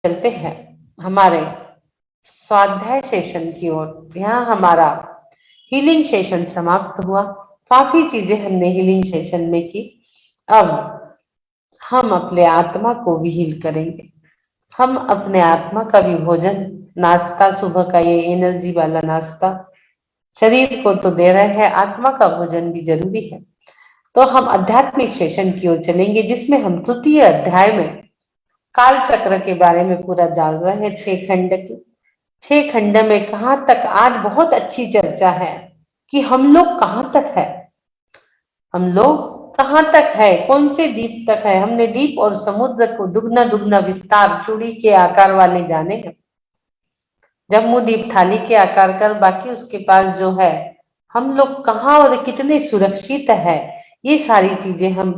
चलते हैं हमारे स्वाध्याय सेशन की ओर। यहाँ हमारा हीलिंग सेशन समाप्त हुआ। काफी चीजें हमने हीलिंग सेशन में की। अब हम अपने आत्मा को भी हील करेंगे। हम अपने आत्मा का भी भोजन, नाश्ता, सुबह का ये एनर्जी वाला नाश्ता शरीर को तो दे रहे हैं, आत्मा का भोजन भी जरूरी है। तो हम आध्यात्मिक सेशन की ओर चलेंगे, जिसमें हम तृतीय अध्याय में काल चक्र के बारे में पूरा जान रहे हैं। 6 खंड की 6 खंड में कहाँ तक आज बहुत अच्छी चर्चा है कि हम लोग कहाँ तक है, हम लोग कहाँ तक है, कौन से द्वीप तक है। हमने द्वीप और समुद्र को दुगना दुगना विस्तार चूड़ी के आकार वाले जाने हैं। जम्मू द्वीप थाली के आकार कर, बाकी उसके पास जो है हम लोग कहाँ और कितने सुरक्षित है, ये सारी चीजें हम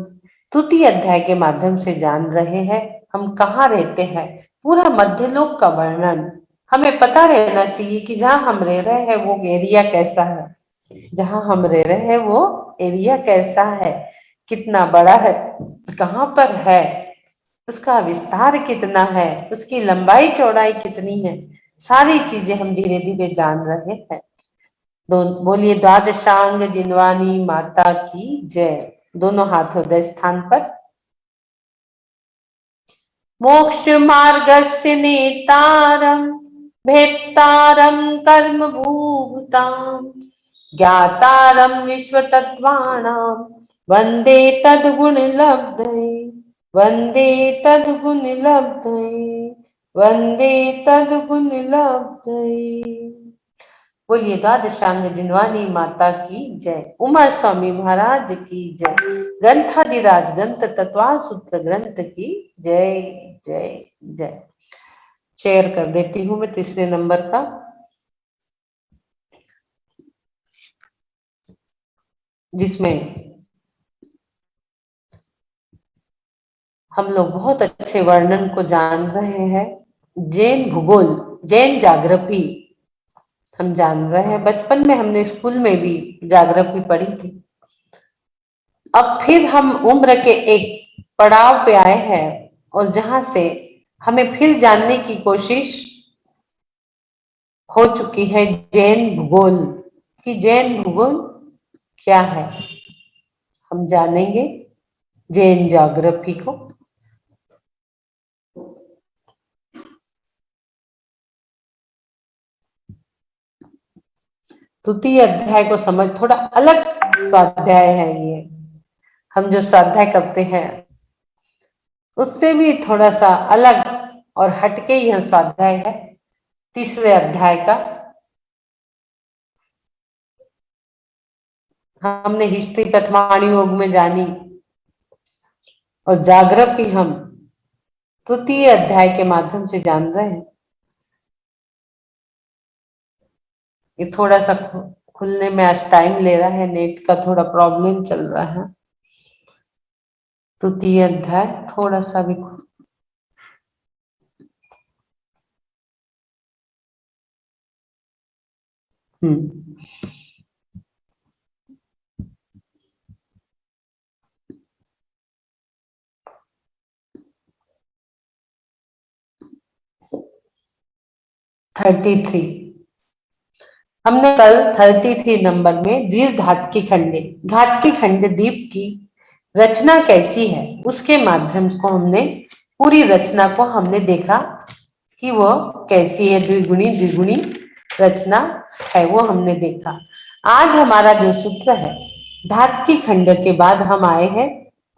तृतीय अध्याय के माध्यम से जान रहे हैं। हम कहाँ रहते हैं, पूरा मध्यलोक का वर्णन हमें पता रहना चाहिए कि जहाँ हम रह रहे हैं वो एरिया कैसा है, जहाँ हम रह रहे हैं वो एरिया कैसा है, कितना बड़ा है, कहाँ पर है, उसका विस्तार कितना है, उसकी लंबाई चौड़ाई कितनी है, सारी चीजें हम धीरे धीरे जान रहे हैं। बोलिए द्वादशांग जिनवानी माता की जय। दोनों हाथ हृदय स्थान पर। मोक्ष मार्गस्य नेतारम भेत्तारम कर्म भूताम ज्ञातारम विश्वतत्त्वानां वंदे तद्गुण लब्धये, वंदे तद्गुण लब्धये, वंदे तद्गुण लब्धये। बोलिए द्वादशांग जिनवानी माता की जय। उमा स्वामी महाराज की जय। ग्रंथादिराज ग्रंथ तत्वा सूत्र ग्रंथ की जय जय जय। शेयर कर देती हूँ मैं तीसरे नंबर का। जिसमें हम लोग बहुत अच्छे वर्णन को जान रहे हैं। जैन भूगोल, जैन जाग्रफी हम जान रहे हैं। बचपन में हमने स्कूल में भी जाग्रफी पढ़ी थी। अब फिर हम उम्र के एक पड़ाव पे आए हैं और जहां से हमें फिर जानने की कोशिश हो चुकी है जैन भूगोल कि जैन भूगोल क्या है। हम जानेंगे जैन ज्योग्राफी को। तृतीय अध्याय को समझ, थोड़ा अलग स्वाध्याय है ये। हम जो स्वाध्याय करते हैं उससे भी थोड़ा सा अलग और हटके यह स्वाध्याय है तीसरे अध्याय का। हमने हिस्ट्री कठमाणी योग में जानी और जाग्रफी हम तृतीय अध्याय के माध्यम से जान रहे हैं। ये थोड़ा सा खुलने में आज टाइम ले रहा है, नेट का थोड़ा प्रॉब्लम चल रहा है। तृतीय अध्याय थोड़ा सा भी 33 हमने कल 33 नंबर में द्वीप धातकी खंड द्वीप की रचना कैसी है उसके माध्यम को हमने पूरी रचना को हमने देखा कि वो कैसी है। द्विगुणी रचना है वो हमने देखा। आज हमारा जो सूत्र है धातकी खंड के बाद हम आए हैं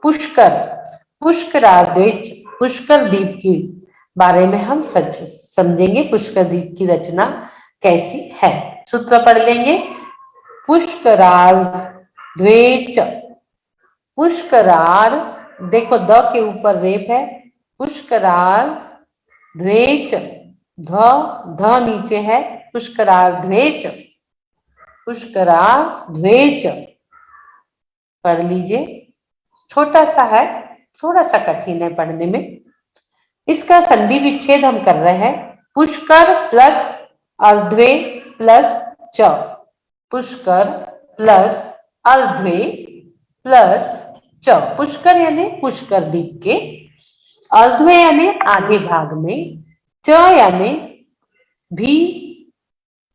पुष्कर द्वीप की बारे में हम समझेंगे। पुष्कर द्वीप की रचना कैसी है, सूत्र पढ़ लेंगे। पुष्कराल द्वेच, पुष्कराल देखो द के ऊपर रेप है। पुष्कराल द्वेच, ध नीचे है। पुष्कराल द्वेच, पुष्कराल द्वेच पढ़ लीजिए। छोटा सा है, थोड़ा सा कठिन है पढ़ने में। इसका संधि विच्छेद हम कर रहे हैं। पुष्कर प्लस अर्ध्वे प्लस च, पुष्कर प्लस अर्ध्वे प्लस च। पुष्कर यानी पुष्कर द्वीप के, अर्ध्वे यानी आधे भाग में, च यानी भी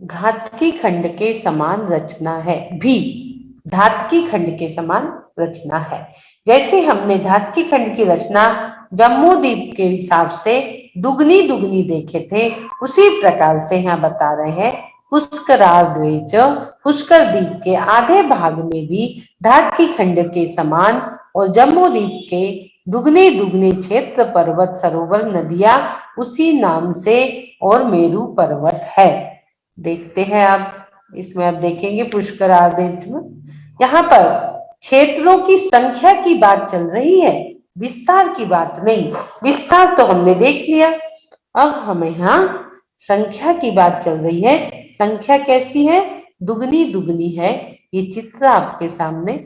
घातकी खंड के समान रचना है। भी धातकी खंड के समान रचना है। जैसे हमने धातकी खंड की रचना जम्मू द्वीप के हिसाब से दुगनी दुगनी देखे थे, उसी प्रकार से यहाँ बता रहे हैं पुष्करार्द्वेच, पुष्कर द्वीप के आधे भाग में भी धातकी खंड के समान और जम्मू द्वीप के दुगने दुगने क्षेत्र, पर्वत, सरोवर, नदियां उसी नाम से और मेरू पर्वत है। देखते हैं आप, इसमें आप देखेंगे पुष्करार्द्वेच में यहाँ पर क्षेत्रों की संख्या की बात चल रही है, विस्तार की बात नहीं। विस्तार तो हमने देख लिया, अब हमें यहाँ संख्या की बात चल रही है। संख्या कैसी है? दुगनी दुगनी है। ये चित्र आपके सामने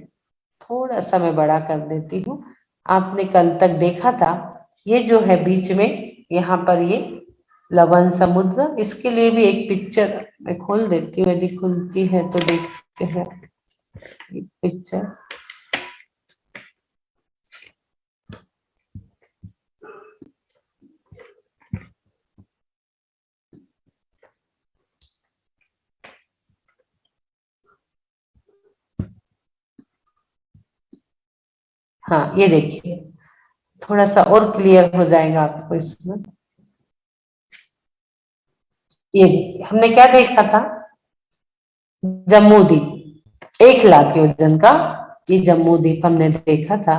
थोड़ा सा मैं बड़ा कर देती हूँ। आपने कल तक देखा था, ये जो है बीच में यहाँ पर ये लवण समुद्र, इसके लिए भी एक पिक्चर मैं खोल देती हूँ, यदि खुलती है तो देखते हैं पिक्चर। हाँ ये देखिए, थोड़ा सा और क्लियर हो जाएगा आपको इसमें। ये हमने क्या देखा था? जम्मू द्वीप 1 लाख योजन का, ये जम्मू द्वीप हमने देखा था,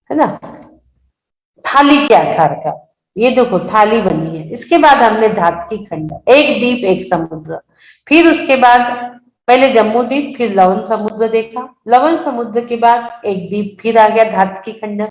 है ना, थाली के आकार का। ये देखो थाली बनी है। इसके बाद हमने धातकी खंड, एक द्वीप एक समुद्र, फिर उसके बाद पहले जम्मू द्वीप, फिर लवण समुद्र देखा। लवण समुद्र के बाद एक द्वीप फिर आ गया धातकी खंड,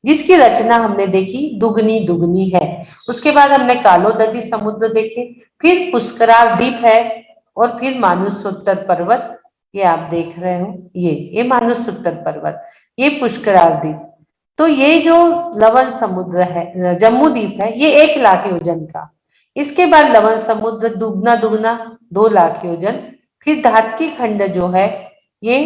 जिसकी रचना हमने देखी दुगनी दुगनी है। उसके बाद हमने कालोदधी समुद्र देखे, फिर पुष्करार द्वीप है, और फिर मानुषोत्तर पर्वत, ये आप देख रहे हो, ये मानुषोत्तर पर्वत, ये पुष्करार द्वीप। तो ये जो लवण समुद्र है, जम्मू द्वीप है, ये 1 लाख योजन का। इसके बाद लवण समुद्र दुगना दुगना 2 लाख योजन, फिर धातकी खंड जो है ये,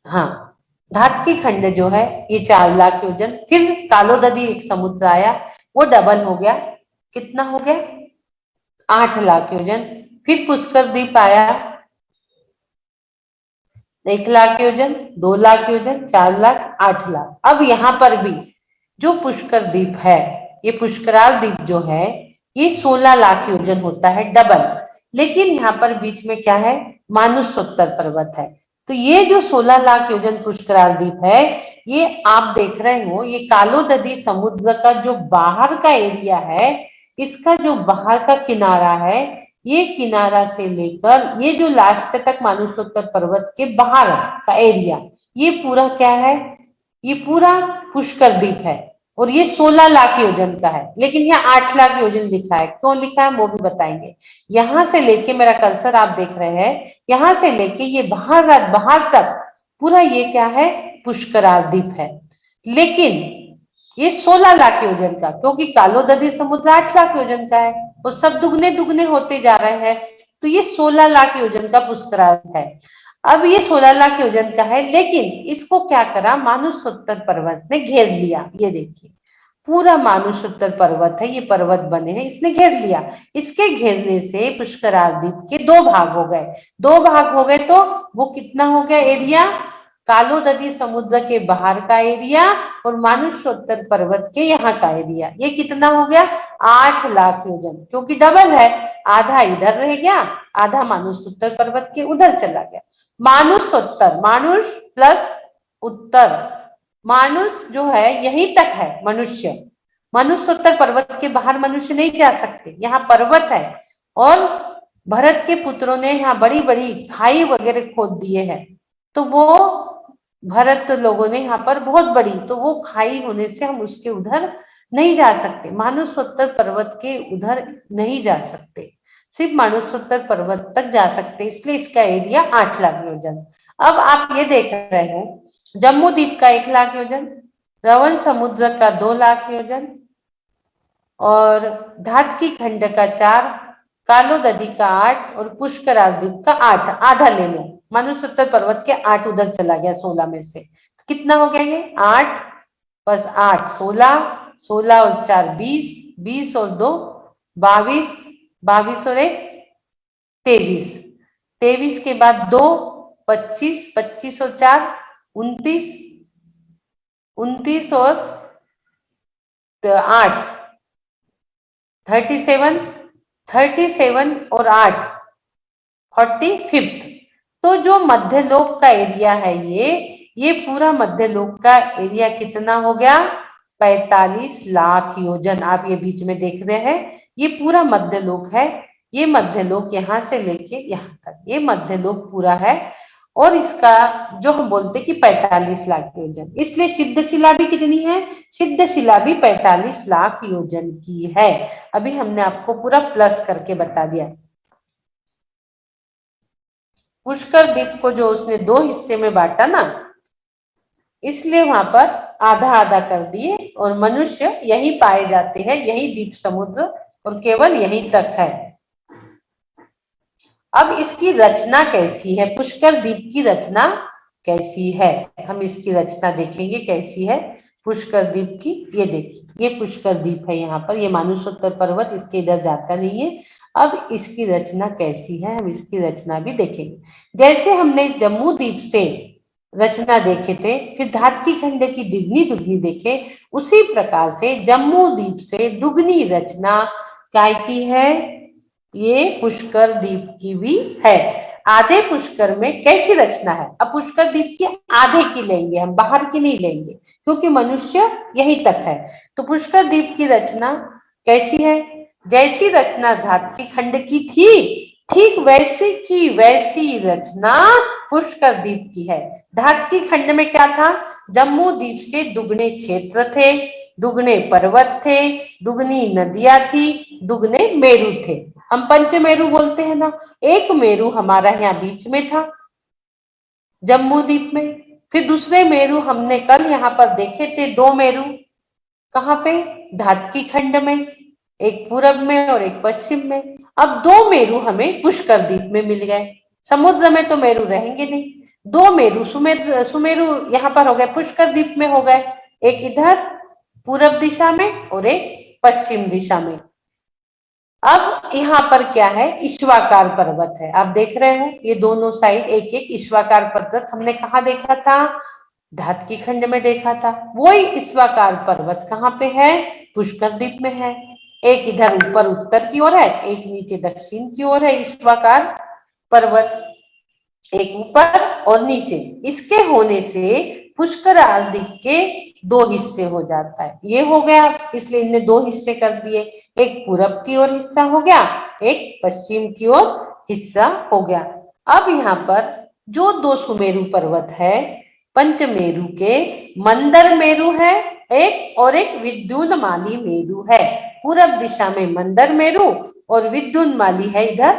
हाँ धातकी खंड जो है ये 4 लाख योजन, फिर कालोदधी एक समुद्र आया, वो डबल हो गया, कितना हो गया? 8 लाख योजन। फिर पुष्कर द्वीप आया, 1 लाख योजन, 2 लाख योजन, 4 लाख, 8 लाख। अब यहाँ पर भी जो पुष्कर द्वीप है, ये पुष्कराल द्वीप जो है, ये 16 लाख योजन होता है डबल। लेकिन यहाँ पर बीच में क्या है? मानुषोत्तर पर्वत है। तो ये जो 16 लाख योजन पुष्कराल द्वीप है, ये आप देख रहे हो, ये कालोदधी समुद्र का जो बाहर का एरिया है, इसका जो बाहर का किनारा है, ये किनारा से लेकर ये जो लास्ट तक मानुषोत्तर पर्वत के बाहर का एरिया, ये पूरा क्या है? ये पूरा पुष्कर द्वीप है, और ये 16 लाख योजन का है। लेकिन यहाँ 8 लाख योजन लिखा है, क्यों लिखा है वो भी बताएंगे। यहां से लेके, मेरा कर्सर आप देख रहे हैं, यहां से लेके ये बाहर बाहर तक पूरा ये क्या है? पुष्करार द्वीप है। लेकिन ये 16 लाख योजन का, क्योंकि कालोदधी समुद्र 8 लाख योजन का है, और सब दुगने दुगने होते जा रहे हैं, तो ये 16 लाख योजन का पुष्करार है। अब ये 16 लाख योजन का है, लेकिन इसको क्या करा? मानुषोत्तर पर्वत ने घेर लिया। ये देखिए पूरा मानुषोत्तर पर्वत है, ये पर्वत बने हैं, इसने घेर लिया। इसके घेरने से पुष्करार द्वीप के 2 भाग हो गए। 2 भाग हो गए तो वो कितना हो गया एरिया? कालोदधी समुद्र के बाहर का एरिया और मानुषोत्तर पर्वत के यहाँ का एरिया, ये कितना हो गया? 8 लाख योजन, क्योंकि डबल है, आधा इधर रह गया, आधा मानुषोत्तर पर्वत के उधर चला गया। मानुषोत्तर, मानुष प्लस उत्तर, मानुष जो है यहीं तक है मनुष्य, मानुषोत्तर पर्वत के बाहर मनुष्य नहीं जा सकते, यहाँ पर्वत है। और भरत के पुत्रों ने यहाँ बड़ी बड़ी खाई वगैरह खोद दिए हैं, तो वो भरत लोगों ने यहाँ पर बहुत बड़ी, तो वो खाई होने से हम उसके उधर नहीं जा सकते, मानुषोत्तर पर्वत के उधर नहीं जा सकते, सिर्फ मानुषोत्तर पर्वत तक जा सकते, इसलिए इसका एरिया 8 लाख योजन। अब आप ये देख रहे हो, जम्मू द्वीप का 1 लाख योजन, लवण समुद्र का 2 लाख योजन, और धातकी खंड का 4, कालोदधी का 8, और पुष्कराल द्वीप का 8, आधा ले लो, मानुषोत्तर पर्वत के 8 उधर चला गया 16 में से, तो कितना हो गया ये? 8 + 8 16, 16 और 4 20, 20 और 2 22, 22 और 1 23, 23 के बाद 2 25, 25 और 4 29, 29 और 8 37, 37 और 8 45। तो जो मध्यलोक का एरिया है ये पूरा मध्यलोक का एरिया कितना हो गया? 45 लाख योजन। आप ये बीच में देख रहे हैं, ये पूरा मध्यलोक है। ये मध्यलोक यहाँ से लेके यहाँ तक ये मध्यलोक पूरा है। और इसका जो हम बोलते हैं कि 45 लाख योजन, इसलिए सिद्धशिला भी कितनी है? सिद्धशिला भी 45 लाख योजन की है। अभी हमने आपको पूरा प्लस करके बता दिया। पुष्कर द्वीप को जो उसने 2 हिस्से में बांटा ना, इसलिए वहां पर आधा आधा कर दिए और मनुष्य यही पाए जाते हैं, यही द्वीप समुद्र और केवल यहीं तक है। अब इसकी रचना कैसी है? पुष्कर द्वीप की रचना कैसी है? हम इसकी रचना देखेंगे कैसी है पुष्कर द्वीप की। ये देखिए, ये पुष्कर द्वीप है। यहाँ पर ये मानुषोत्तर पर्वत इसके इधर जाता नहीं है। अब इसकी रचना कैसी है, हम इसकी रचना भी देखेंगे। जैसे हमने जम्मू द्वीप से रचना देखे थे, फिर धातकी खंड की दुगनी दुगनी देखे, उसी प्रकार से जम्मू द्वीप से दुगनी रचना काय की है? ये पुष्कर द्वीप की भी है। आधे पुष्कर में कैसी रचना है? अब पुष्कर द्वीप की आधे की लेंगे हम, बाहर की नहीं लेंगे, क्योंकि मनुष्य यहीं तक है। तो पुष्कर द्वीप की रचना कैसी है? जैसी रचना धातकी खंड की थी, ठीक वैसी की वैसी रचना पुष्कर द्वीप की है। धातकी खंड में क्या था? जम्मू द्वीप से दुगने क्षेत्र थे, दुगने पर्वत थे, दुगनी नदियां थी, दुगने मेरू थे। हम पंचमेरु बोलते हैं ना। एक मेरू हमारा यहाँ बीच में था जम्मू द्वीप में। फिर दूसरे मेरू हमने कल यहाँ पर देखे थे, 2 मेरू। कहाँ पे? धातकी खंड में, एक पूरब में और एक पश्चिम में। अब 2 मेरू हमें पुष्कर द्वीप में मिल गए। समुद्र में तो मेरू रहेंगे नहीं। 2 मेरू सुमेरु यहाँ पर हो गए, पुष्कर द्वीप में हो गए, एक इधर पूरब दिशा में और एक पश्चिम दिशा में। अब यहाँ पर क्या है? ईश्वाकार पर्वत है। आप देख रहे हैं ये दोनों साइड एक एक ईश्वाकार पर्वत हमने कहाँ देखा था? धातकी खंड में देखा था। वही ईश्वाकार पर्वत कहाँ पे है? पुष्कर द्वीप में है। एक इधर ऊपर उत्तर की ओर है, एक नीचे दक्षिण की ओर है ईश्वाकार पर्वत, एक ऊपर और नीचे। इसके होने से पुष्कर द्वीप के 2 हिस्से हो जाता है। ये हो गया, इसलिए इन्हें 2 हिस्से कर दिए। एक पूरब की ओर हिस्सा हो गया, एक पश्चिम की ओर हिस्सा हो गया। अब यहाँ पर जो 2 सुमेरु पर्वत है, पंचमेरु के मंदर मेरु है एक, और एक विद्युन्माली मेरु है। पूरब दिशा में मंदर मेरु और विद्युन्माली है इधर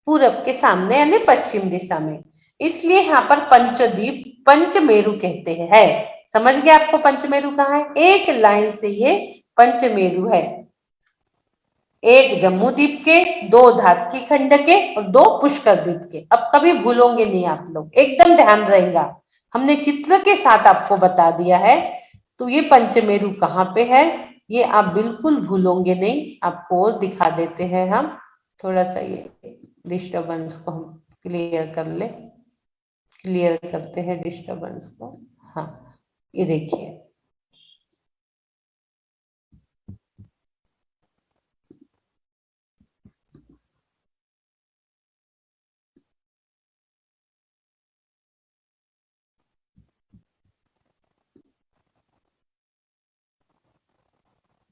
पूरब के सामने यानी पश्चिम दिशा में। इसलिए यहाँ पर पंचद्वीप पंचमेरु कहते हैं। समझ गए आपको पंचमेरु कहाँ है? एक लाइन से ये पंचमेरु है। एक जम्मू द्वीप के, 2 धातकी खंड के और 2 पुष्कर द्वीप के। अब कभी भूलोगे नहीं आप लोग, एकदम ध्यान रहेगा। हमने चित्र के साथ आपको बता दिया है। तो ये पंचमेरु कहाँ पे है ये आप बिल्कुल भूलोगे नहीं। आपको और दिखा देते हैं हम, थोड़ा सा ये डिस्टर्बेंस को हम क्लियर कर ले, क्लियर करते हैं डिस्टर्बेंस को। हाँ, ये देखिए,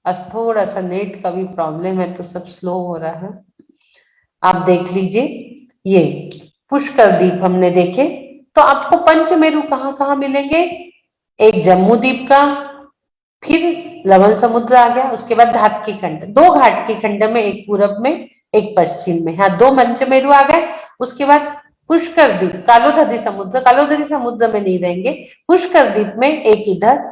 आज थोड़ा सा नेट का भी प्रॉब्लम है तो सब स्लो हो रहा है। आप देख लीजिए, ये पुष्कर द्वीप हमने देखे। तो आपको पंचमेरु कहाँ कहाँ मिलेंगे? एक जम्मू द्वीप का, फिर लवण समुद्र आ गया, उसके बाद धातकी खंड, 2 घाट के खंड में, एक पूरब में एक पश्चिम में। हाँ, 2 पंचमेरु आ गए। उसके बाद पुष्कर द्वीप, कालोधरी समुद्र, कालोधरी समुद्र में नहीं रहेंगे, पुष्कर द्वीप में एक इधर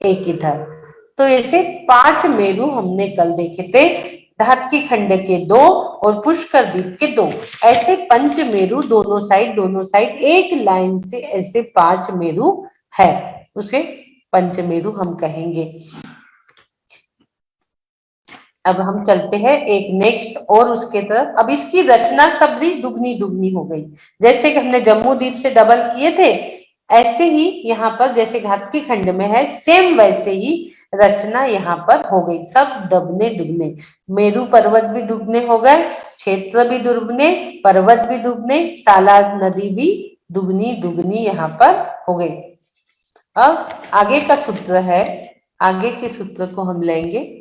एक इधर। तो ऐसे 5 मेरु हमने कल देखे थे, धातकी खंड के 2 और पुष्कर द्वीप के 2। ऐसे पंचमेरु दोनों साइड एक लाइन से ऐसे 5 मेरु है, उसे पंचमेरु हम कहेंगे। अब हम चलते हैं एक नेक्स्ट और उसके तरफ। अब इसकी रचना सबरी दुगनी दुगनी हो गई। जैसे कि हमने जम्मू द्वीप से डबल किए थे, ऐसे ही यहाँ पर जैसे घाटकी खंड में है, सेम वैसे ही रचना यहाँ पर हो गई। सब दुगने दुगने, मेरू पर्वत भी दुगने हो गए, क्षेत्र भी दुगने, पर्वत भी दुगने, तालाब नदी भी दुगनी दुगनी यहाँ पर हो गई। अब आगे का सूत्र है, आगे के सूत्र को हम लेंगे।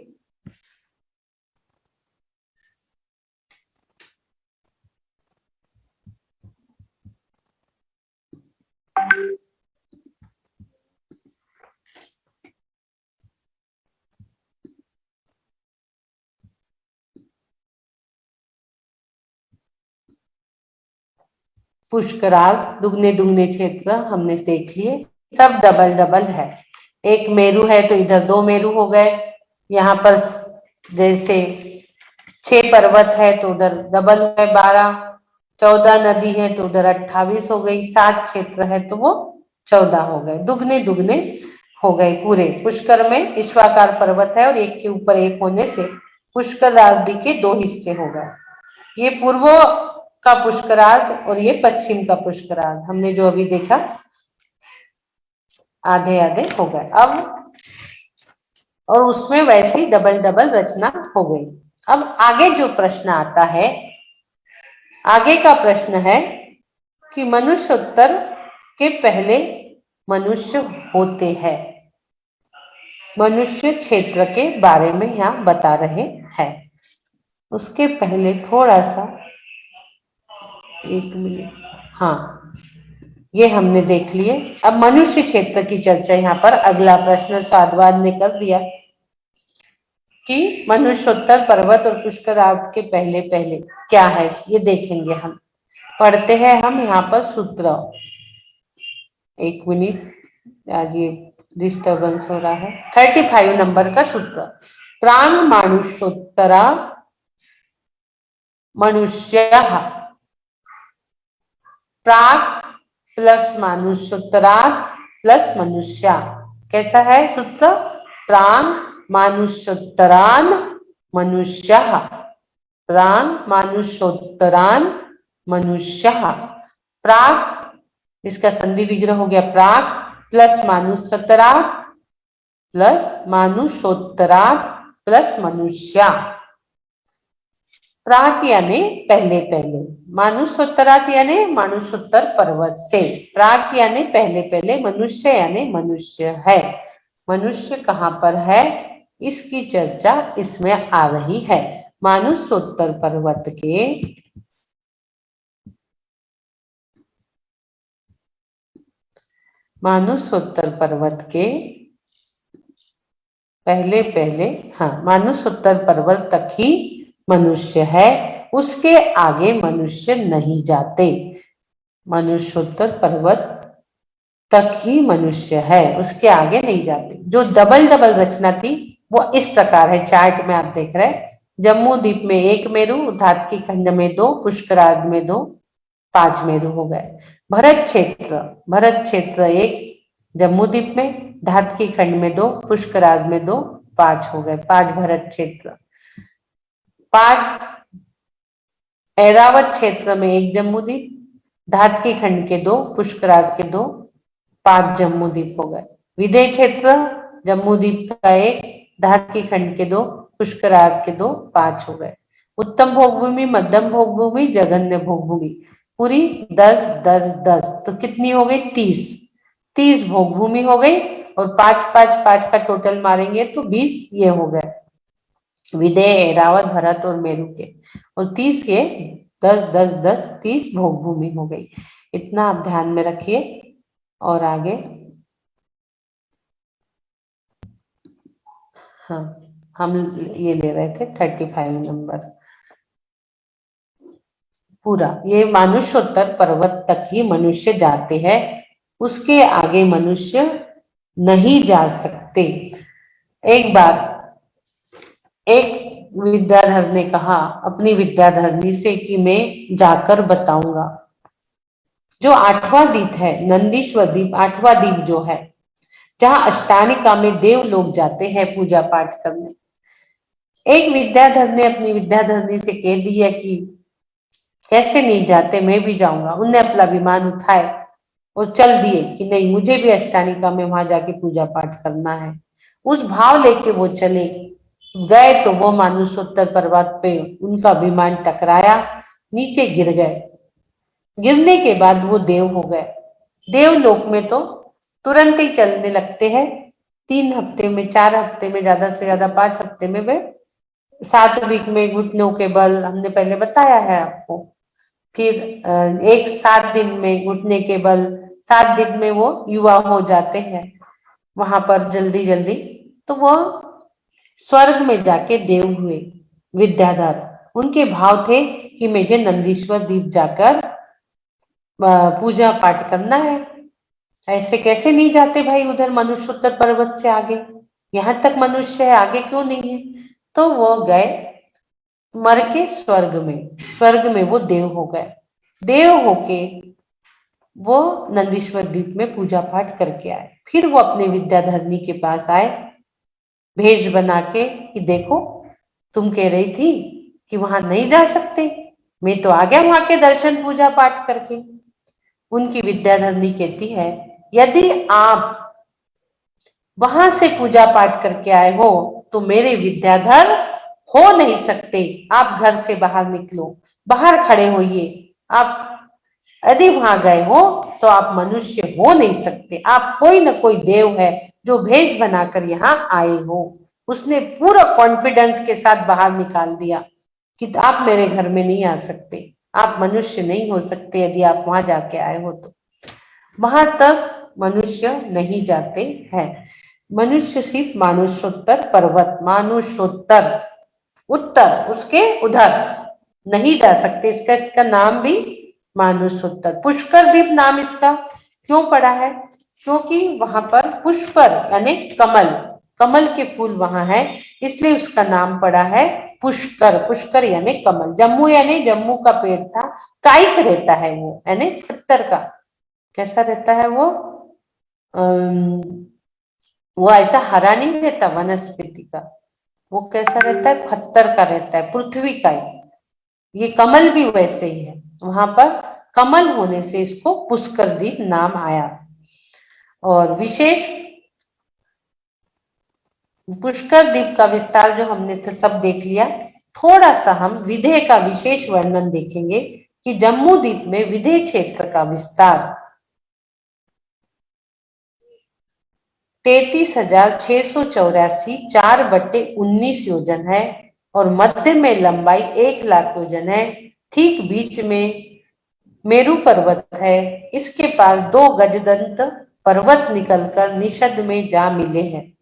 पुष्कराल दुगने दुगने क्षेत्र हमने देख लिए, सब डबल डबल है। एक मेरू है तो इधर 2 मेरू हो गए, यहाँ पर जैसे 6 पर्वत है तो उधर डबल हो गए 12, 14 नदी है तो उधर 28 हो गई, 7 क्षेत्र है तो वो 14 हो गए, दुगने दुगने हो गए पूरे। पुष्कर में ईश्वाकार पर्वत है और एक के ऊपर एक होने से पुष्कर आदि के 2 हिस्से हो गए। ये पूर्व का पुष्करार्ध और ये पश्चिम का पुष्करार्ध हमने जो अभी देखा, आधे आधे हो गए। अब और उसमें वैसी डबल डबल रचना हो गई। अब आगे जो प्रश्न आता है, आगे का प्रश्न है कि मनुष्योत्तर के पहले मनुष्य होते हैं। मनुष्य क्षेत्र के बारे में यहाँ बता रहे हैं। उसके पहले थोड़ा सा, एक मिनट, हाँ ये हमने देख लिए। अब मनुष्य क्षेत्र की चर्चा यहाँ पर अगला प्रश्न साधवाद ने कर दिया कि मनुष्योत्तर पर्वत और पुष्कर आदि के पहले पहले क्या है, ये देखेंगे हम। पढ़ते हैं हम यहाँ पर सूत्र। एक मिनट, आज ये डिस्टर्बेंस हो रहा है। 35 नंबर का सूत्र, प्राण मनुष्योत्तरा मनुष्य, प्राक प्लस मनुष्योत्तरात् प्लस मनुष्य। कैसा है सूत्र? प्राण मनुष्योत्तरान् मनुष्य, प्राण मनुष्योत्तरान् मनुष्य। प्राक, इसका संधि विग्रह हो गया प्राक, प्लस मनुष्योत्तरात् प्लस मनुष्योत्तरात् प्लस मनुष्य। प्राक यानी पहले पहले, मनुष्योत्तरात् यानी मनुष्योत्तर पर्वत से, प्राक यानी पहले पहले, मनुष्य यानी मनुष्य है। मनुष्य कहाँ पर है, इसकी चर्चा इसमें आ रही है। मनुष्योत्तर पर्वत के मनुष्योत्तर पर्वत के पहले पहले, हाँ, मनुष्योत्तर पर्वत तक ही मनुष्य है, उसके आगे मनुष्य नहीं जाते। मनुष्योत्तर पर्वत तक ही मनुष्य है, उसके आगे नहीं जाते। जो डबल डबल रचना थी वो इस प्रकार है, चार्ट में आप देख रहे हैं। जम्मू द्वीप में 1 मेरू, धातकी खंड में 2, पुष्करार्ध में 2, 5 मेरू हो गए। भरत क्षेत्र 1 जम्मू द्वीप में, धातकी खंड में 2, पुष्करार्ध में 2, 5 हो गए, 5 भरत क्षेत्र। 5 ऐरावत क्षेत्र में 1 जम्मू द्वीप, धातकी खंड के 2, पुष्करार्ध के 2, 5 जम्मू द्वीप हो गए। विदेह क्षेत्र जम्मू द्वीप का 1, धातकी खंड के 2, पुष्करार्ध के 2, 5 हो गए। उत्तम भोगभूमि, मध्यम भोगभूमि, जघन्य भोगभूमि, पूरी 10 10 10, तो कितनी हो गई? 30 भोगभूमि हो गई, और 5 5 5 का टोटल मारेंगे तो 20 ये हो गए विदेह, ऐरावत, भरत और मेरू के, और 30 ये 10 10 10 30 भोगभूमि हो गई। इतना आप ध्यान में रखिए। और आगे, हाँ, हम ये ले रहे थे 35 नंबर पूरा। ये मनुष्योत्तर पर्वत तक ही मनुष्य जाते हैं, उसके आगे मनुष्य नहीं जा सकते। एक बार एक विद्याधर ने कहा अपनी विद्याधरनी से कि मैं जाकर बताऊंगा। जो 8वां द्वीप है, नंदीश्वर द्वीप, 8वां द्वीप जो है, जहां अष्टानिका में देव लोग जाते हैं पूजा पाठ करने, एक विद्याधर ने अपनी विद्याधरनी से कह दिया कि कैसे नहीं जाते, मैं भी जाऊंगा। उनने अपना विमान उठाए और चल दिए कि नहीं, मुझे भी अष्टानिका में वहां जाके पूजा पाठ करना है। उस भाव लेके वो चले गए तो वो मानुषोत्तर पर्वत पे उनका विमान टकराया, नीचे गिर गए। गिरने के बाद वो देव हो गए। देवलोक में तो तुरंत ही चलने लगते हैं, 3 हफ्ते में, 4 हफ्ते में, ज्यादा से ज्यादा 5 हफ्ते में वे 7 वीक में घुटनों के बल, हमने पहले बताया है आपको। फिर एक 7 दिन में घुटने के बल, 7 दिन में वो युवा हो जाते हैं वहां पर जल्दी जल्दी। तो वो स्वर्ग में जाके देव हुए विद्याधर। उनके भाव थे कि मुझे नंदीश्वर द्वीप जाकर पूजा पाठ करना है। ऐसे कैसे नहीं जाते भाई उधर मनुष्योत्तर पर्वत से आगे, यहाँ तक मनुष्य है, आगे क्यों नहीं है। तो वो गए मर के स्वर्ग में वो देव हो गए। देव होके वो नंदीश्वर द्वीप में पूजा पाठ करके आए। फिर वो अपने विद्याधरनी के पास आए भेष बना के कि देखो, तुम कह रही थी कि वहां नहीं जा सकते, मैं तो आ गया वहां के दर्शन पूजा पाठ करके। उनकी विद्याधरनी कहती है, यदि आप वहां से पूजा पाठ करके आए हो तो मेरे विद्याधर हो नहीं सकते। आप घर से बाहर निकलो, बाहर खड़े होइए। आप यदि वहां गए हो तो आप मनुष्य हो नहीं सकते, आप कोई न कोई देव है जो भेष बनाकर यहाँ आए हो। उसने पूरा कॉन्फिडेंस के साथ बाहर निकाल दिया कि आप मेरे घर में नहीं आ सकते, आप मनुष्य नहीं हो सकते यदि आप वहां जाके आए हो तो। वहां तक मनुष्य नहीं जाते हैं। मनुष्य सिर्फ मानुषोत्तर पर्वत, मानुषोत्तर उत्तर उसके उधर नहीं जा सकते। इसका नाम भी मानुषोत्तर। पुष्कर द्वीप नाम इसका क्यों पड़ा है? क्योंकि वहां पर पुष्कर यानी कमल, कमल के फूल वहां है, इसलिए उसका नाम पड़ा है पुष्कर। पुष्कर यानी कमल। जम्मू यानी जम्मू का पेड़ था, काइक रहता है वो, यानी पत्थर का। कैसा रहता है वो? वो ऐसा हरा नहीं रहता वनस्पति का, वो कैसा रहता है? पत्थर का रहता है, पृथ्वी का ही। ये कमल भी वैसे ही है, वहां पर कमल होने से इसको पुष्कर द्वीप नाम आया। और विशेष पुष्कर द्वीप का विस्तार जो हमने तो सब देख लिया। थोड़ा सा हम विदेह का विशेष वर्णन देखेंगे कि जम्मू द्वीप में विदेह क्षेत्र का विस्तार 33,684 4/19 योजन है और मध्य में लंबाई 1,00,000 योजन है। ठीक बीच में मेरू पर्वत है। इसके पास 2 गजदंत पर्वत निकलकर निषद में जा मिले हैं।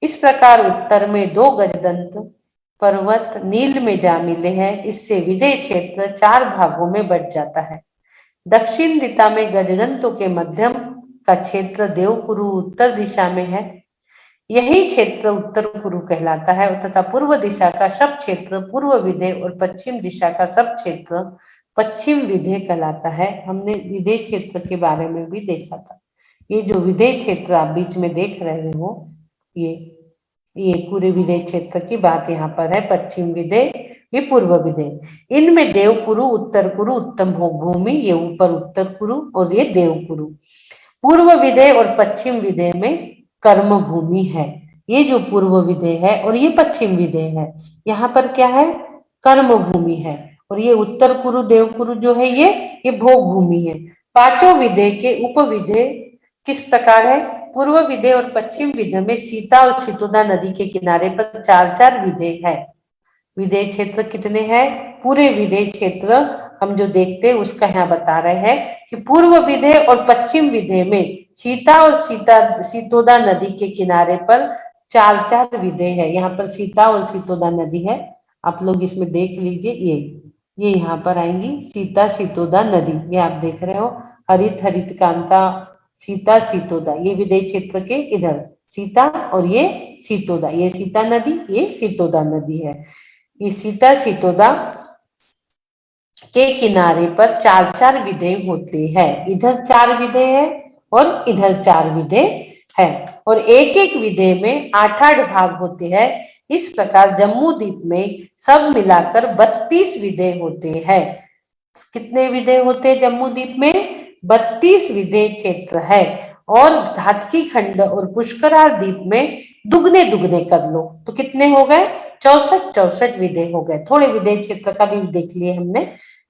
इस प्रकार उत्तर में 2 गजदंत पर्वत नील में जा मिले हैं। इससे विदेह क्षेत्र 4 भागों में बट जाता है। दक्षिण दिशा में गजदंतों के मध्यम का क्षेत्र देवकुरु उत्तर दिशा में है, यही क्षेत्र उत्तर कुरु कहलाता है तथा पूर्व दिशा का सब क्षेत्र पूर्व विदेह और पश्चिम दिशा का सब क्षेत्र पश्चिम विदेह कहलाता है। हमने विदेह क्षेत्र के बारे में भी देखा था। ये जो विदेह क्षेत्र आप बीच में देख रहे हो, ये पूरे विदेह क्षेत्र की बात यहाँ पर है। पश्चिम विदेह, ये पूर्व विदेह। इनमें देवकुरु, उत्तर कुरु, उत्तम भूमि, ये ऊपर उत्तर कुरु और ये देवकुरु। पूर्व विदेह और पश्चिम विदेह में कर्म भूमि है। ये जो पूर्व विदेह है और ये पश्चिम विदेह है, यहाँ पर क्या है? कर्म भूमि है। और ये उत्तर कुरु देवकुरु जो है ये भोग भूमि है। पांचों विदेह के उप विदेह किस प्रकार है? पूर्व विदेह और पश्चिम विदेह में सीता और सितोदा नदी के किनारे पर 4-4 विदेह है। विदेह क्षेत्र कितने हैं? पूरे विदेह क्षेत्र हम जो देखते हैं उसका यहाँ बता रहे हैं कि पूर्व विदेह और पश्चिम विदेह में सीता और सितोदा नदी के किनारे पर 4-4 विदेह है। यहाँ पर सीता और सितोदा नदी है, आप लोग इसमें देख लीजिए। ये यहाँ पर आएंगी सीता सितोदा नदी, ये आप देख रहे हो, हरित हरित कांता सीता सितोदा। ये विदेह क्षेत्र के इधर सीता और ये सितोदा, ये सीता नदी, ये सितोदा नदी है। ये सीता सितोदा के किनारे पर 4-4 विदेह होते हैं। इधर 4 विदेह है और इधर 4 विदेह है। और एक एक विदेह में 8-8 भाग होते हैं। इस प्रकार जम्मू द्वीप में सब मिलाकर 32 विदेह होते हैं। कितने विदेह होते हैं जम्मू द्वीप में? 32 विदेह क्षेत्र है। और धातकी खंड और पुष्कराल द्वीप में दुगने दुगने कर लो तो कितने हो गए? 64 विदेह हो गए। थोड़े विदेह क्षेत्र का भी देख लिए हमने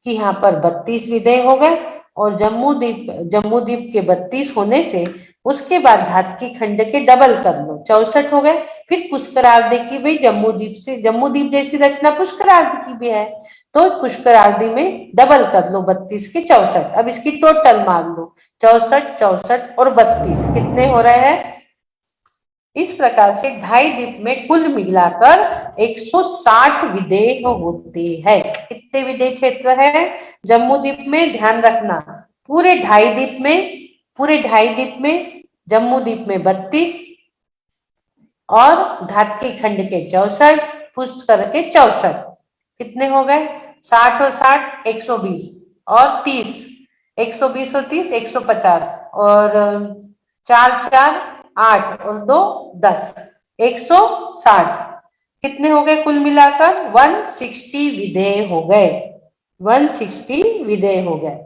कि यहाँ पर 32 विदेह हो गए और जम्मू द्वीप के 32 होने से उसके बाद धातकी खंड के डबल कर लो, 64 हो गए। फिर पुष्करार्ध की भाई जम्मू द्वीप जैसी रचना पुष्करार्ध की भी है तो पुष्करार्धी में डबल कर लो 32 के 64। अब इसकी टोटल मान लो 64 और 32 कितने हो रहे हैं? इस प्रकार से ढाई द्वीप में कुल मिलाकर 160 विदेह होते हैं। कितने विदेह क्षेत्र है जम्मू द्वीप में? ध्यान रखना पूरे ढाई द्वीप में जम्मू द्वीप में 32 और धातकी खंड के 64, पुष्कर के 64 कितने हो गए? 60 और 60 120 और 30, 120 और 30 150 और 4 4 8 और 2 10, 160 कितने हो गए कुल मिलाकर? 160 विदेह हो गए। 160 विदेह हो गए।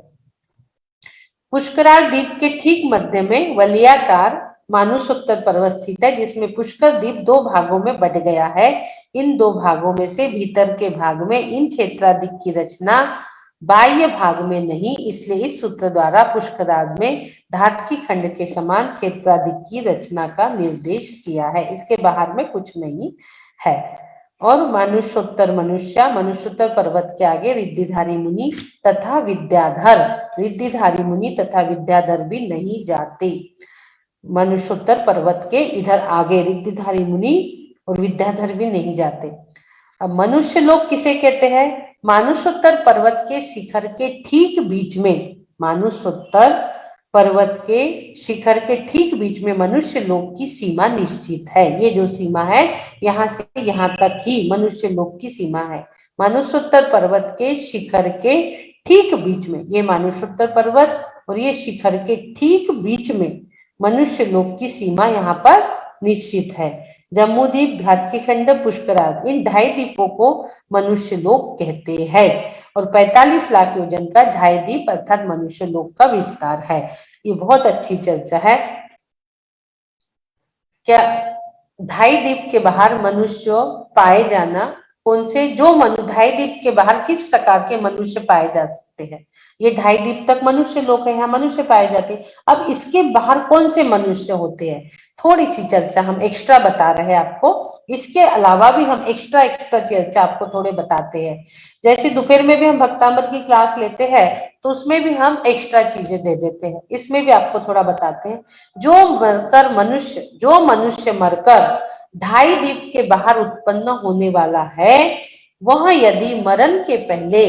पुष्कराल द्वीप के ठीक मध्य में वलयाकार मानुषोत्तर पर्वत स्थित है जिसमें पुष्कर द्वीप दो भागों में बट गया है। इन दो भागों में से भीतर के भाग में इन क्षेत्राधिक की रचना बाह्य भाग में नहीं, इसलिए इस सूत्र द्वारा पुष्कराल में धातकी खंड के समान क्षेत्राधिक की रचना का निर्देश किया है। इसके बाहर में कुछ नहीं है। और मनुष्योत्तर पर्वत के आगे रिद्धिधारी मुनि तथा विद्याधर भी नहीं जाते। मनुष्योत्तर पर्वत के इधर आगे रिद्धिधारी मुनि और विद्याधर भी नहीं जाते। अब मनुष्य लोक किसे कहते हैं? मानुषोत्तर पर्वत के शिखर के ठीक बीच में, मानुषोत्तर पर्वत के शिखर के ठीक बीच में मनुष्य लोक की सीमा निश्चित है। ये जो सीमा है यहाँ से यहाँ तक ही मनुष्य लोक की सीमा है। मानुषोत्तर पर्वत के शिखर के ठीक बीच में, ये मानुषोत्तर पर्वत और ये शिखर के ठीक बीच में मनुष्य लोक की सीमा यहाँ पर निश्चित है। जम्मू द्वीप, धातकी खंड, पुष्कराल इन ढाई द्वीपों को मनुष्य लोक कहते हैं और 45 लाख योजन का ढाई द्वीप अर्थात मनुष्य लोक का विस्तार है। ये बहुत अच्छी चर्चा है। क्या ढाई द्वीप के बाहर मनुष्य पाए जाना कौन से? ढाई द्वीप के बाहर किस प्रकार के मनुष्य पाए जा सकते हैं? ये ढाई द्वीप तक मनुष्य लोक है, यहाँ मनुष्य पाए जाते हैं। अब इसके बाहर कौन से मनुष्य होते हैं? थोड़ी सी चर्चा हम एक्स्ट्रा बता रहे हैं आपको। इसके अलावा भी हम एक्स्ट्रा चर्चा आपको थोड़े बताते हैं। जैसे दोपहर में भी हम भक्तामृत की क्लास लेते हैं तो उसमें भी हम एक्स्ट्रा चीजें दे देते हैं, इसमें भी आपको थोड़ा बताते हैं। जो मनुष्य मरकर ढाई द्वीप के बाहर उत्पन्न होने वाला है वह यदि मरण के पहले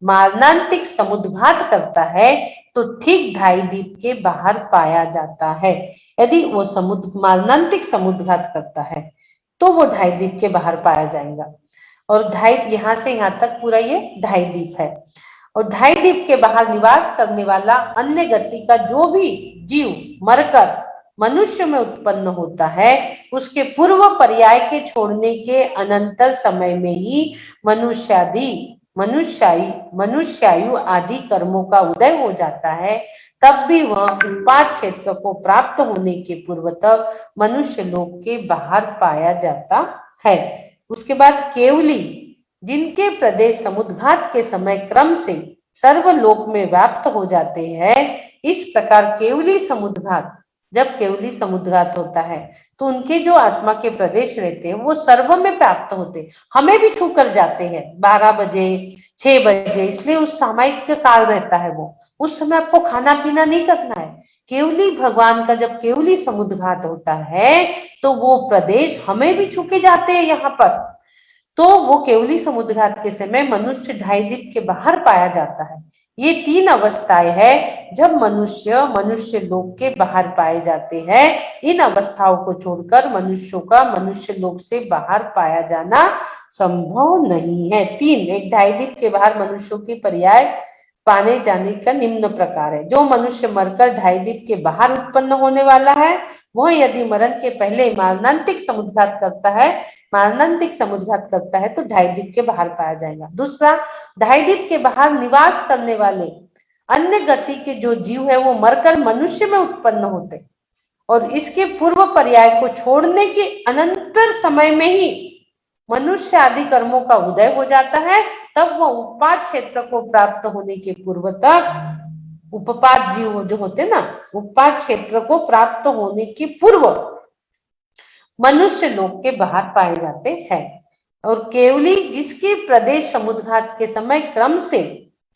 मारणांतिक समुद्घात करता है तो ठीक ढाई द्वीप के बाहर पाया जाता है। यदि वो मारणांतिक समुद्घात करता है तो वो ढाई द्वीप के बाहर पाया जाएगा। और यहाँ से यहाँ तक पूरा ये ढाई द्वीप है। और ढाई द्वीप के बाहर निवास करने वाला अन्य गति का जो भी जीव मरकर मनुष्य में उत्पन्न होता है उसके पूर्व पर्याय के छोड़ने के अनंतर समय में ही मनुष्यायु आदि कर्मों का उदय हो जाता है। तब भी वह उत्पाद क्षेत्र को प्राप्त होने के पूर्व तक मनुष्य लोक के बाहर पाया जाता है। उसके बाद केवली जिनके प्रदेश समुद्घात के समय क्रम से सर्वलोक में व्याप्त हो जाते हैं। इस प्रकार जब केवली समुद्घात होता है तो उनके जो आत्मा के प्रदेश रहते हैं वो सर्व में प्राप्त होते, हमें भी छू कर जाते हैं 12 बजे 6 बजे, इसलिए उस सामयिक काल रहता है वो, उस समय आपको खाना पीना नहीं करना है। केवली भगवान का जब केवली समुद्घात होता है तो वो प्रदेश हमें भी छू के जाते हैं यहाँ पर। तो वो केवली समुद्घात के समय मनुष्य ढाई द्वीप के बाहर पाया जाता है। ये 3 अवस्थाएं हैं जब मनुष्य लोक के बाहर पाए जाते हैं। इन अवस्थाओं को छोड़कर मनुष्यों का मनुष्य लोक से बाहर पाया जाना संभव नहीं है। 3, एक ढाई द्वीप के बाहर मनुष्यों की पर्याय पाने जाने का निम्न प्रकार है। जो मनुष्य मरकर ढाई द्वीप के बाहर उत्पन्न होने वाला है वह यदि मरण के पहले मारणांतिक समुद्घात करता है मारणांतिक समुद्रघात करता है तो ढाई द्वीप के बाहर पाया जाएगा। दूसरा, ढाई द्वीप के बाहर निवास करने वाले अन्य गति के जो जीव है वो मरकर मनुष्य में उत्पन्न होते और इसके पूर्व पर्याय को छोड़ने के अनंतर समय में ही मनुष्य आदि कर्मों का उदय हो जाता है, तब वह उपपाद क्षेत्र को प्राप्त होने के पूर्व तक उपपाद जीव जो होते ना, उपपाद क्षेत्र को प्राप्त होने के पूर्व मनुष्य लोक के बाहर पाए जाते हैं। और केवली जिसके प्रदेश समुद्रघात के समय क्रम से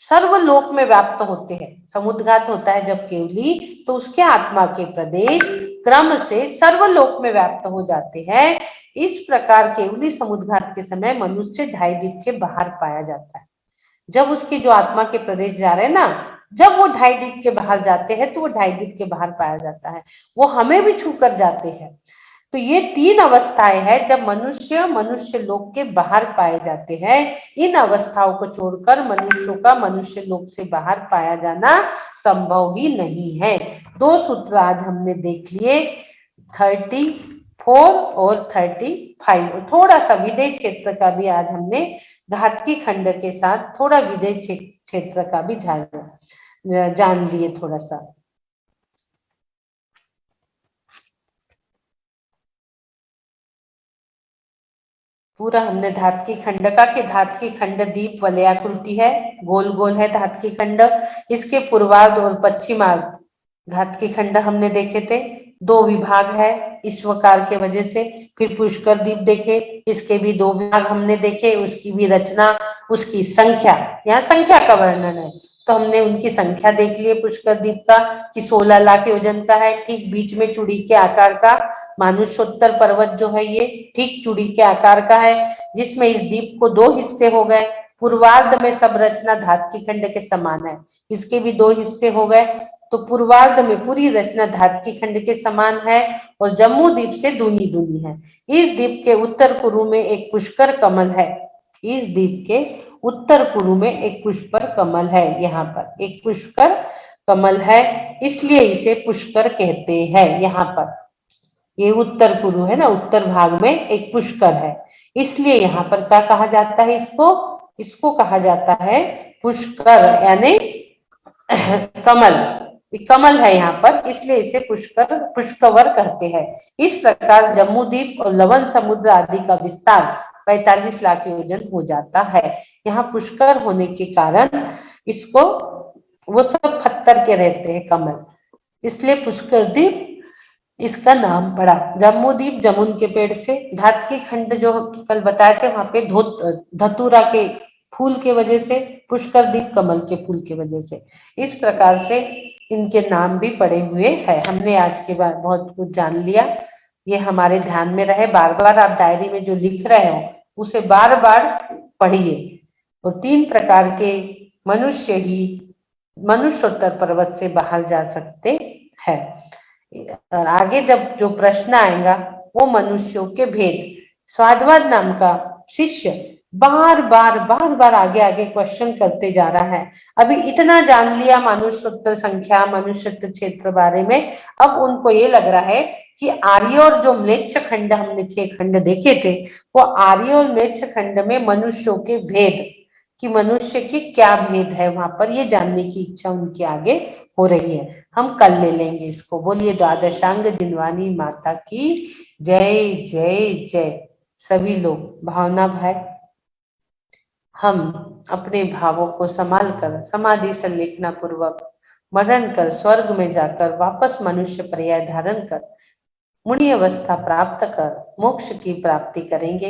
सर्वलोक में व्याप्त होते हैं, समुद्रघात होता है जब केवली, तो उसके आत्मा के प्रदेश क्रम से सर्वलोक में व्याप्त हो जाते हैं। इस प्रकार केवली समुद्रघात के समय मनुष्य ढाई द्वीप के बाहर पाया जाता है। जब उसकी जो आत्मा के प्रदेश जा रहे हैं ना, जब वो ढाई द्वीप के बाहर जाते हैं तो वो ढाई द्वीप के बाहर पाया जाता है, वो हमें भी छू कर जाते हैं। तो ये तीन अवस्थाएं हैं जब मनुष्य लोक के बाहर पाए जाते हैं। इन अवस्थाओं को छोड़कर मनुष्यों का मनुष्य लोक से बाहर पाया जाना संभव ही नहीं है। दो सूत्र आज हमने देख लिए, 34 और 35। थोड़ा सा विदेह क्षेत्र का भी आज हमने घातकी खंड के साथ थोड़ा विदेह क्षेत्र का भी जान लिए थोड़ा सा। पूरा हमने धातकी खंड का कि धातकी खंड दीप वलयाकृति है, गोल गोल है धातकी खंड। इसके पूर्वार्ध और पश्चिमार्ध धातकी खंड हमने देखे थे, दो विभाग है इस वकार के वजह से। फिर पुष्कर द्वीप देखे, इसके भी दो विभाग हमने देखे, उसकी भी रचना, उसकी संख्या, यहाँ संख्या का वर्णन है तो हमने उनकी संख्या देख ली पुष्कर द्वीप का कि 16 लाख योजन का है। ठीक बीच में चूड़ी के आकार का मानुष्योत्तर पर्वत जो है ये ठीक चूड़ी के आकार का है, जिसमें इस द्वीप को दो हिस्से हो गए। पूर्वार्ध में सब रचना धातकी खंड के समान है, इसके भी दो हिस्से हो गए। तो पूर्वार्ध में पूरी रचना धातकी खंड के समान है और जम्मू द्वीप से दूनी दूनी है। इस द्वीप के उत्तर पूर्व में एक पुष्कर कमल है, इस द्वीप के उत्तर पूर्व में एक पुष्कर कमल है, यहाँ पर एक पुष्कर कमल है, इसलिए इसे पुष्कर कहते हैं। यहाँ पर ये उत्तर पूर्व है ना, उत्तर भाग में एक पुष्कर है, इसलिए यहाँ पर क्या कहा जाता है, इसको कहा जाता है पुष्कर, यानी कमल, कमल है यहाँ पर, इसलिए इसे पुष्कर कहते हैं। इस प्रकार जम्मू द्वीप और लवण समुद्र आदि का विस्तार 45 लाख योजन हो जाता है। यहाँ पुष्कर होने के कारण इसको, वो सब पत्थर के रहते हैं कमल, इसलिए पुष्कर द्वीप इसका नाम पड़ा। जम्मू द्वीप जमुन के पेड़ से, धातकी खंड जो कल बताए थे वहां पे धतूरा के फूल के वजह से, पुष्कर द्वीप कमल के फूल के वजह से, इस प्रकार से इनके नाम भी पड़े हुए हैं। हमने आज के बाद बहुत कुछ जान लिया, ये हमारे ध्यान में रहे। बार बार आप डायरी में जो लिख रहे हो उसे बार बार पढ़िए। और 3 प्रकार के मनुष्य ही मनुष्योत्तर पर्वत से बाहर जा सकते हैं। और आगे जब जो प्रश्न आएगा वो मनुष्यों के भेद, स्वादवाद नाम का शिष्य बार बार आगे क्वेश्चन करते जा रहा है। अभी इतना जान लिया मनुष्योत्तर संख्या, मनुष्योत्तर क्षेत्र बारे में, अब उनको ये लग रहा है कि आर्य और जो म्लेच्छ खंड, हमने 6 खंड देखे थे, वो आर्य और म्लेच्छ खंड में मनुष्यों के भेद, कि मनुष्य के क्या भेद है वहां पर, ये जानने की इच्छा उनके आगे हो रही है। हम कल ले लेंगे इसको। बोलिए द्वादशांग जिनवानी माता की जय जय जय। सभी लोग भावना भाई, हम अपने भावों को संभाल कर समाधि संलेखना पूर्वक मरण कर स्वर्ग में जाकर वापस मनुष्य पर्याय धारण कर मुनि अवस्था प्राप्त कर मोक्ष की प्राप्ति करेंगे।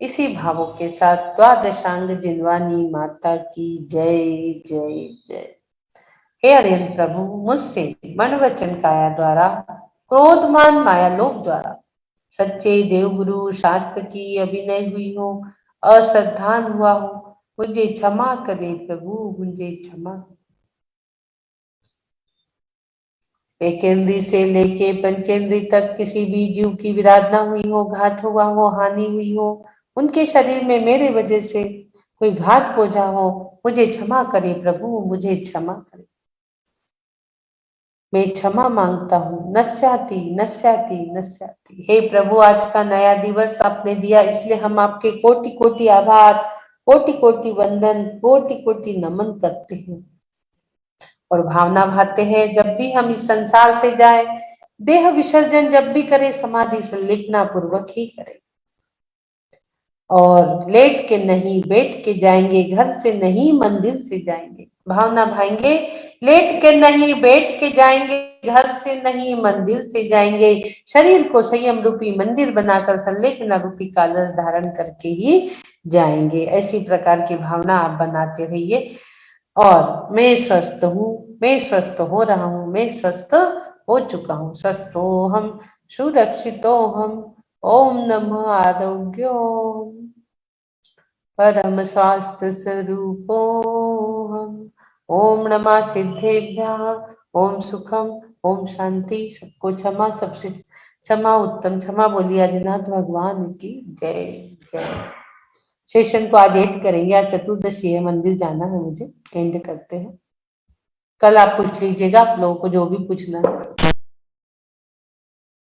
इसी भावों के साथ द्वादशांग जिनवानी माता की जय जय जय। हे अरिहंत प्रभु, मुझसे मन वचन काया द्वारा, क्रोधमान माया लोभ द्वारा सच्चे देवगुरु शास्त्र की अभिनय हुई हो, अश्रद्धान हुआ हो, मुझे क्षमा करे प्रभु, मुझे क्षमा। एकेंद्री से लेके पंचेंद्री तक किसी भी जीव की विराधना हुई हो, घात हुआ हो, हानि हुई हो, उनके शरीर में मेरे वजह से कोई घात पहुंचा हो, मुझे क्षमा करे प्रभु, मुझे क्षमा करे। मैं क्षमा मांगता हूँ। नश्याति नश्याति नश्याति। हे प्रभु, आज का नया दिवस आपने दिया, इसलिए हम आपके कोटि कोटि आभार, कोटि कोटि वंदन, कोटि कोटि नमन करते हैं और भावना भाते हैं जब भी हम इस संसार से जाए, देह विसर्जन जब भी करें, समाधि संलिग्ना पूर्वक ही करें और लेट के नहीं बैठ के जाएंगे, घर से नहीं मंदिर से जाएंगे। भावना भाएंगे, लेट के नहीं बैठ के जाएंगे, घर से नहीं मंदिर से जाएंगे, शरीर को संयम रूपी मंदिर बनाकर संलेखना रूपी कलश धारण करके ही जाएंगे। ऐसी प्रकार की भावना आप बनाते रहिए और मैं स्वस्थ हूँ, मैं स्वस्थ हो रहा हूँ, मैं स्वस्थ हो चुका हूँ, स्वस्थ हो हम, सुरक्षित हो हम। ओम नमो आरोग्यो परम स्वास्थ्य स्वरूपो हम। ओम नमः सिद्धेभ्यः। ओम सुखम, ओम शांति। सबको क्षमा, सबसे क्षमा उत्तम क्षमा। बोलिए आदिनाथ भगवान की जय जय। सेशन को आज एंड करेंगे, आज चतुर्दशी है, मंदिर जाना है मुझे, एंड करते हैं। कल आप पूछ लीजिएगा आप लोगों को जो भी पूछना है।